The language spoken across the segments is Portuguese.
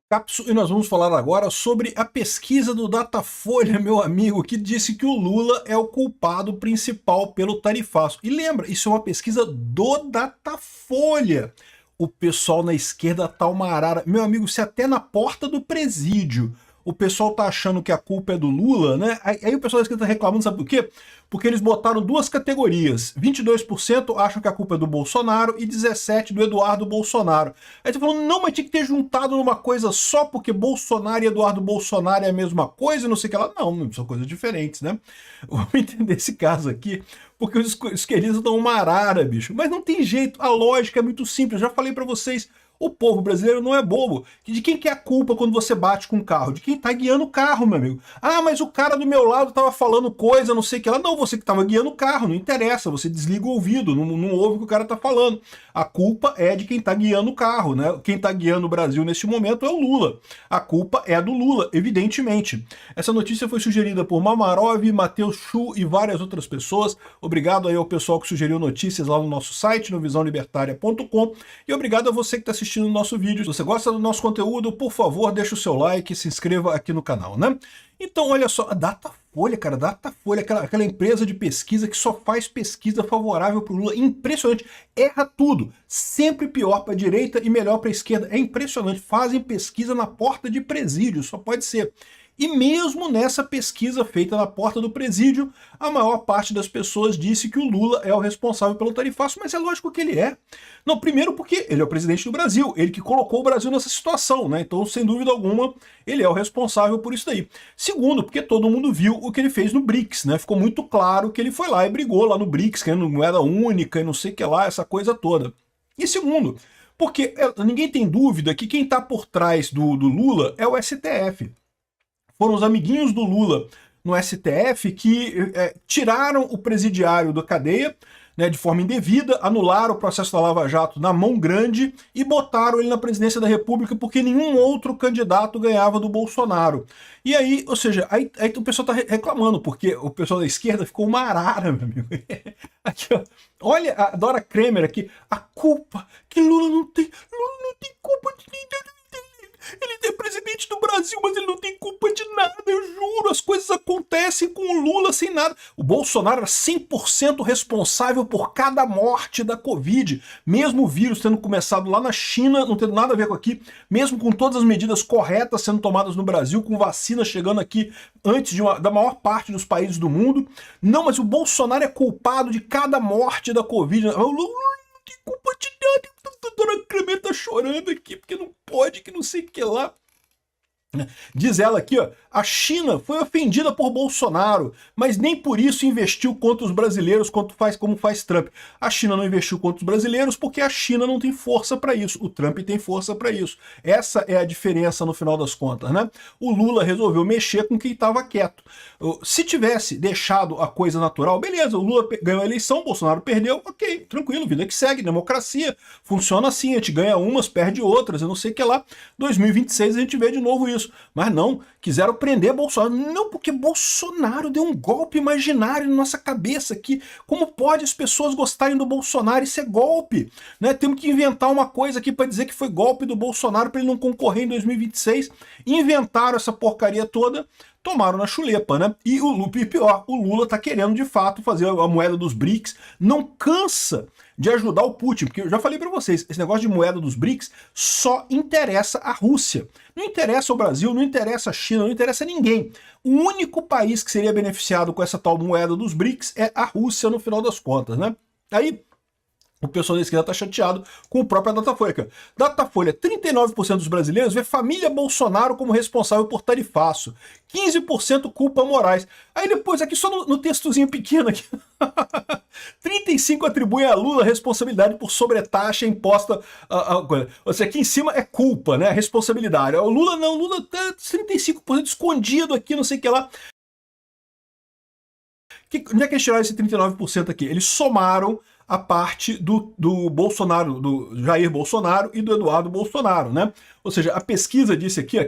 Capsu, e nós vamos falar agora sobre a pesquisa do Datafolha, meu amigo, que disse que o Lula é o culpado principal pelo tarifaço. E lembra, isso é uma pesquisa do Datafolha. O pessoal na esquerda tá uma arara. Meu amigo, se até na porta do presídio o pessoal tá achando que a culpa é do Lula, né? Aí o pessoal da esquerda tá reclamando, sabe por quê? Porque eles botaram duas categorias. 22% acham que a culpa é do Bolsonaro e 17% do Eduardo Bolsonaro. Aí você falou, não, mas tinha que ter juntado numa coisa só porque Bolsonaro e Eduardo Bolsonaro é a mesma coisa e não sei o que lá. Não, são coisas diferentes, né? Vamos entender esse caso aqui, porque os esquerdistas estão uma arara, bicho. Mas não tem jeito, a lógica é muito simples. Eu já falei pra vocês, o povo brasileiro não é bobo. De quem que é a culpa quando você bate com o carro? De quem tá guiando o carro, meu amigo. Ah, mas o cara do meu lado tava falando coisa, não sei o que lá. Não, você que tava guiando o carro, não interessa. Você desliga o ouvido, não ouve o que o cara tá falando. A culpa é de quem tá guiando o carro, né? Quem tá guiando o Brasil neste momento é o Lula. A culpa é do Lula, evidentemente. Essa notícia foi sugerida por Mamarov, Matheus Chu e várias outras pessoas. Obrigado aí ao pessoal que sugeriu notícias lá no nosso site, no visãolibertaria.com. E obrigado a você que está assistindo o nosso vídeo. Se você gosta do nosso conteúdo, por favor, deixa o seu like e se inscreva aqui no canal, né? Então, olha só, a Datafolha, cara, Datafolha, aquela empresa de pesquisa que só faz pesquisa favorável para o Lula. Impressionante, erra tudo. Sempre pior para a direita e melhor para a esquerda. É impressionante, fazem pesquisa na porta de presídio, só pode ser. E mesmo nessa pesquisa feita na porta do presídio, a maior parte das pessoas disse que o Lula é o responsável pelo tarifaço, mas é lógico que ele é. Não, primeiro porque ele é o presidente do Brasil, ele que colocou o Brasil nessa situação, né? Então, sem dúvida alguma, ele é o responsável por isso daí. Segundo, porque todo mundo viu o que ele fez no BRICS, né? Ficou muito claro que ele foi lá e brigou lá no BRICS, querendo moeda única e não sei o que lá, essa coisa toda. E segundo, porque ninguém tem dúvida que quem está por trás do Lula é o STF. Foram os amiguinhos do Lula no STF que tiraram o presidiário da cadeia, né, de forma indevida, anularam o processo da Lava Jato na mão grande e botaram ele na presidência da República porque nenhum outro candidato ganhava do Bolsonaro. E aí, ou seja, aí o pessoal está reclamando, porque o pessoal da esquerda ficou uma arara, meu amigo. Aqui, ó. Olha a Dora Kramer aqui, a culpa que Lula não tem culpa de ninguém. Ele é presidente do Brasil, mas ele não tem culpa de nada, eu juro. As coisas acontecem com o Lula sem nada. O Bolsonaro era 100% responsável por cada morte da Covid. Mesmo o vírus tendo começado lá na China, não tendo nada a ver com aqui, mesmo com todas as medidas corretas sendo tomadas no Brasil, com vacina chegando aqui antes da maior parte dos países do mundo. Não, mas o Bolsonaro é culpado de cada morte da Covid. O Lula não tem culpa de nada. A Dona Kramer tá chorando aqui porque não pode, que não sei o que lá. Diz ela aqui, ó, a China foi ofendida por Bolsonaro, mas nem por isso investiu contra os brasileiros como faz Trump. A China não investiu contra os brasileiros porque a China não tem força para isso. O Trump tem força para isso. Essa é a diferença no final das contas, né? O Lula resolveu mexer com quem estava quieto. Se tivesse deixado a coisa natural, beleza, o Lula ganhou a eleição, o Bolsonaro perdeu, ok, tranquilo, vida que segue, democracia, funciona assim, a gente ganha umas, perde outras, eu não sei o que lá. 2026 a gente vê de novo isso. Mas não, quiseram prender Bolsonaro. Não, porque Bolsonaro deu um golpe imaginário na nossa cabeça aqui. Como pode as pessoas gostarem do Bolsonaro? Isso é golpe, né? Temos que inventar uma coisa aqui para dizer que foi golpe do Bolsonaro para ele não concorrer em 2026. Inventaram essa porcaria toda, tomaram na chulepa, né? E pior, o Lula tá querendo de fato fazer a moeda dos BRICS, não cansa de ajudar o Putin, porque eu já falei para vocês, esse negócio de moeda dos BRICS só interessa a Rússia. Não interessa o Brasil, não interessa a China, não interessa ninguém. O único país que seria beneficiado com essa tal moeda dos BRICS é a Rússia no final das contas, né? Aí o pessoal da esquerda está chateado com o próprio Datafolha. Datafolha, 39% dos brasileiros vê família Bolsonaro como responsável por tarifaço. 15% culpa Moraes. Aí depois, aqui só no textozinho pequeno aqui, 35% atribuem a Lula responsabilidade por sobretaxa imposta. Ou seja, aqui em cima é culpa, né? Responsabilidade. O Lula não, o Lula tá 35% escondido aqui, não sei o que lá. Onde é que eles tiraram esse 39% aqui? Eles somaram a parte do Bolsonaro, do Jair Bolsonaro e do Eduardo Bolsonaro, né? Ou seja, a pesquisa disse aqui, ó,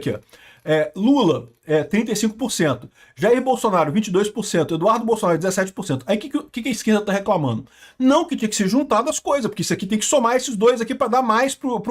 Lula, 35%, Jair Bolsonaro, 22%, Eduardo Bolsonaro, 17%. Aí o que a esquerda está reclamando? Não que tinha que se juntar das coisas, porque isso aqui tem que somar esses dois aqui para dar mais pro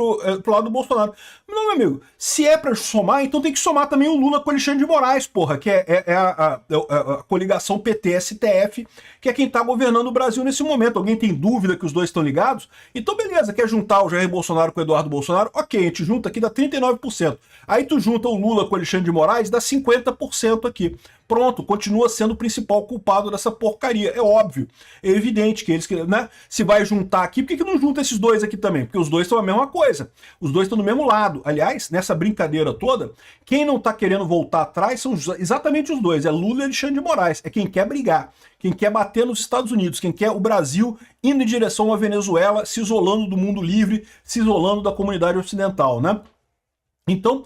lado do Bolsonaro. Não, meu amigo, se é para somar, então tem que somar também o Lula com o Alexandre de Moraes, porra, que é a coligação PT-STF, que é quem está governando o Brasil nesse momento. Alguém tem dúvida que os dois estão ligados? Então beleza, quer juntar o Jair Bolsonaro com o Eduardo Bolsonaro? Ok, a gente junta aqui, dá 39%. Aí tu junta o Lula com o Alexandre de Moraes, dá 50% aqui. Pronto, continua sendo o principal culpado dessa porcaria. É óbvio, é evidente que eles, né? Se vai juntar aqui, por que não junta esses dois aqui também? Porque os dois estão a mesma coisa. Os dois estão do mesmo lado. Aliás, nessa brincadeira toda, quem não tá querendo voltar atrás são exatamente os dois. É Lula e Alexandre de Moraes. É quem quer brigar, quem quer bater nos Estados Unidos, quem quer o Brasil indo em direção à Venezuela, se isolando do mundo livre, se isolando da comunidade ocidental, né? Então,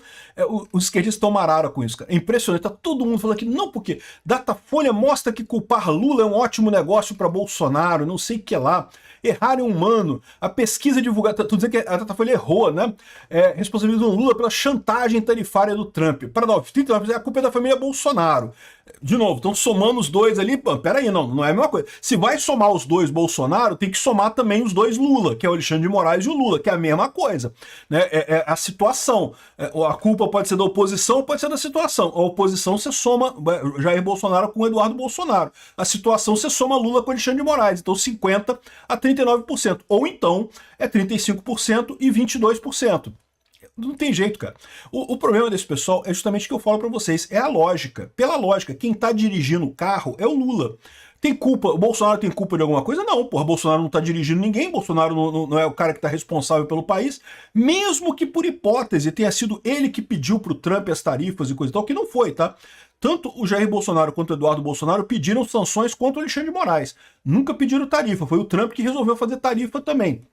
os esquerdistas estão marara com isso, cara. É impressionante, tá todo mundo falando que não, porque Datafolha mostra que culpar Lula é um ótimo negócio para Bolsonaro, não sei o que lá. Errar é humano. A pesquisa divulgada, tô dizendo que a Datafolha errou, né? Responsabilizam Lula pela chantagem tarifária do Trump. Para 39%, a culpa é da família Bolsonaro. De novo, estão somando os dois ali, pô, peraí, não é a mesma coisa. Se vai somar os dois Bolsonaro, tem que somar também os dois Lula, que é o Alexandre de Moraes e o Lula, que é a mesma coisa, né? É a situação. A culpa pode ser da oposição ou pode ser da situação. A oposição você soma Jair Bolsonaro com Eduardo Bolsonaro. A situação você soma Lula com Alexandre de Moraes. Então 50% a 39%. Ou então é 35% e 22%. Não tem jeito, cara. O problema desse pessoal é justamente o que eu falo pra vocês. É a lógica. Pela lógica, quem tá dirigindo o carro é o Lula. Tem culpa? O Bolsonaro tem culpa de alguma coisa? Não, porra. Bolsonaro não tá dirigindo ninguém. Bolsonaro não é o cara que tá responsável pelo país. Mesmo que por hipótese tenha sido ele que pediu pro Trump as tarifas e coisa e tal, que não foi, tá? Tanto o Jair Bolsonaro quanto o Eduardo Bolsonaro pediram sanções contra o Alexandre de Moraes. Nunca pediram tarifa. Foi o Trump que resolveu fazer tarifa também.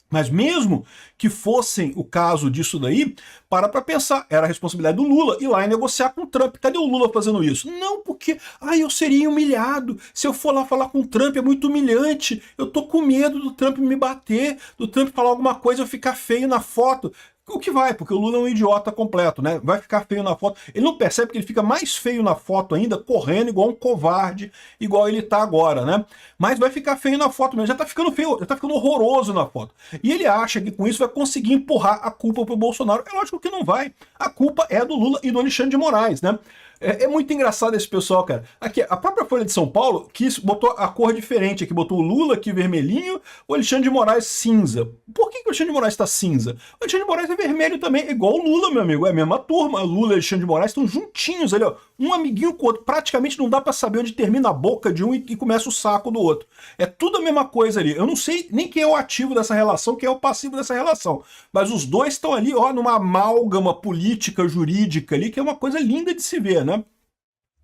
Mas mesmo que fossem o caso disso daí, para pensar, era a responsabilidade do Lula ir lá e negociar com o Trump. Cadê o Lula fazendo isso? Não, porque eu seria humilhado. Se eu for lá falar com o Trump é muito humilhante. Eu tô com medo do Trump me bater, do Trump falar alguma coisa e eu ficar feio na foto. O que vai, porque o Lula é um idiota completo, né? Vai ficar feio na foto. Ele não percebe que ele fica mais feio na foto ainda, correndo igual um covarde, igual ele tá agora, né? Mas vai ficar feio na foto mesmo. Já tá ficando feio, já tá ficando horroroso na foto. E ele acha que com isso vai conseguir empurrar a culpa pro Bolsonaro. É lógico que não vai. A culpa é do Lula e do Alexandre de Moraes, né? É muito engraçado esse pessoal, cara. Aqui, a própria Folha de São Paulo botou a cor diferente aqui, botou o Lula aqui vermelhinho, o Alexandre de Moraes cinza. Por que o Alexandre de Moraes tá cinza? O Alexandre de Moraes é vermelho também, é igual o Lula, meu amigo, é a mesma turma. Lula e Alexandre de Moraes estão juntinhos ali, ó, um amiguinho com o outro. Praticamente não dá pra saber onde termina a boca de um e começa o saco do outro. É tudo a mesma coisa ali. Eu não sei nem quem é o ativo dessa relação, quem é o passivo dessa relação. Mas os dois estão ali, ó, numa amálgama política, jurídica ali, que é uma coisa linda de se ver, né?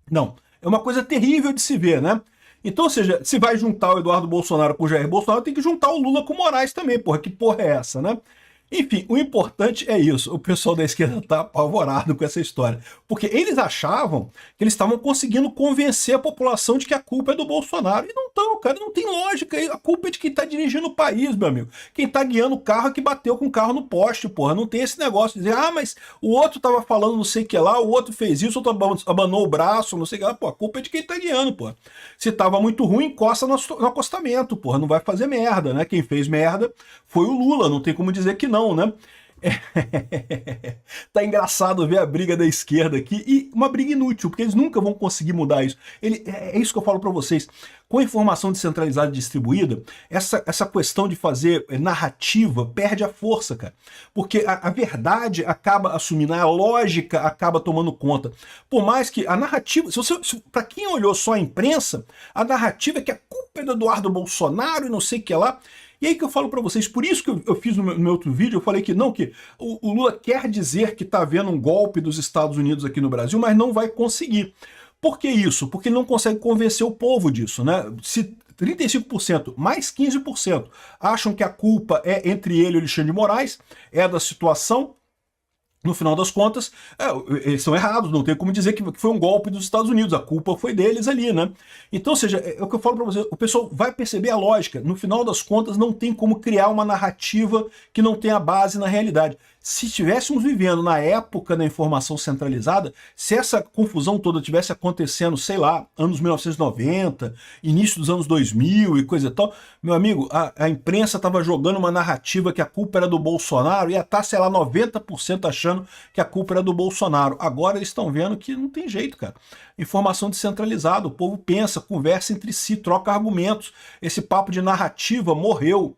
Não, é uma coisa terrível de se ver, né? Então, ou seja, se vai juntar o Eduardo Bolsonaro com o Jair Bolsonaro, tem que juntar o Lula com o Moraes também, porra, que porra é essa, né? Enfim, o importante é isso, o pessoal da esquerda tá apavorado com essa história, porque eles achavam que eles estavam conseguindo convencer a população de que a culpa é do Bolsonaro, e não estão, cara, não tem lógica, a culpa é de quem tá dirigindo o país, meu amigo, quem tá guiando o carro é que bateu com o carro no poste, porra, não tem esse negócio de dizer, mas o outro tava falando não sei o que lá, o outro fez isso, o outro abanou o braço, não sei o que lá, pô, a culpa é de quem tá guiando, porra. Se tava muito ruim, encosta no acostamento, porra, não vai fazer merda, né, quem fez merda foi o Lula, não tem como dizer que não, né? Tá engraçado ver a briga da esquerda aqui, e uma briga inútil, porque eles nunca vão conseguir mudar isso. É isso que eu falo para vocês. Com a informação descentralizada e distribuída, essa questão de fazer narrativa perde a força, cara. Porque a verdade acaba assumindo, a lógica acaba tomando conta. Por mais que a narrativa, para quem olhou só a imprensa, a narrativa é que a culpa é do Eduardo Bolsonaro e não sei o que lá. E aí que eu falo para vocês, por isso que eu fiz no meu outro vídeo, eu falei que não, que o Lula quer dizer que está havendo um golpe dos Estados Unidos aqui no Brasil, mas não vai conseguir. Por que isso? Porque ele não consegue convencer o povo disso, né? Se 35% mais 15% acham que a culpa é entre ele e o Alexandre de Moraes, é da situação, no final das contas, eles estão errados, não tem como dizer que foi um golpe dos Estados Unidos, a culpa foi deles ali, né? Então, ou seja, é o que eu falo para você, o pessoal vai perceber a lógica, no final das contas não tem como criar uma narrativa que não tenha base na realidade. Se estivéssemos vivendo na época da informação centralizada, se essa confusão toda tivesse acontecendo, sei lá, anos 1990, início dos anos 2000 e coisa e tal, meu amigo, a imprensa estava jogando uma narrativa que a culpa era do Bolsonaro e ia estar, sei lá, 90% achando que a culpa era do Bolsonaro. Agora eles estão vendo que não tem jeito, cara. Informação descentralizada, o povo pensa, conversa entre si, troca argumentos. Esse papo de narrativa morreu.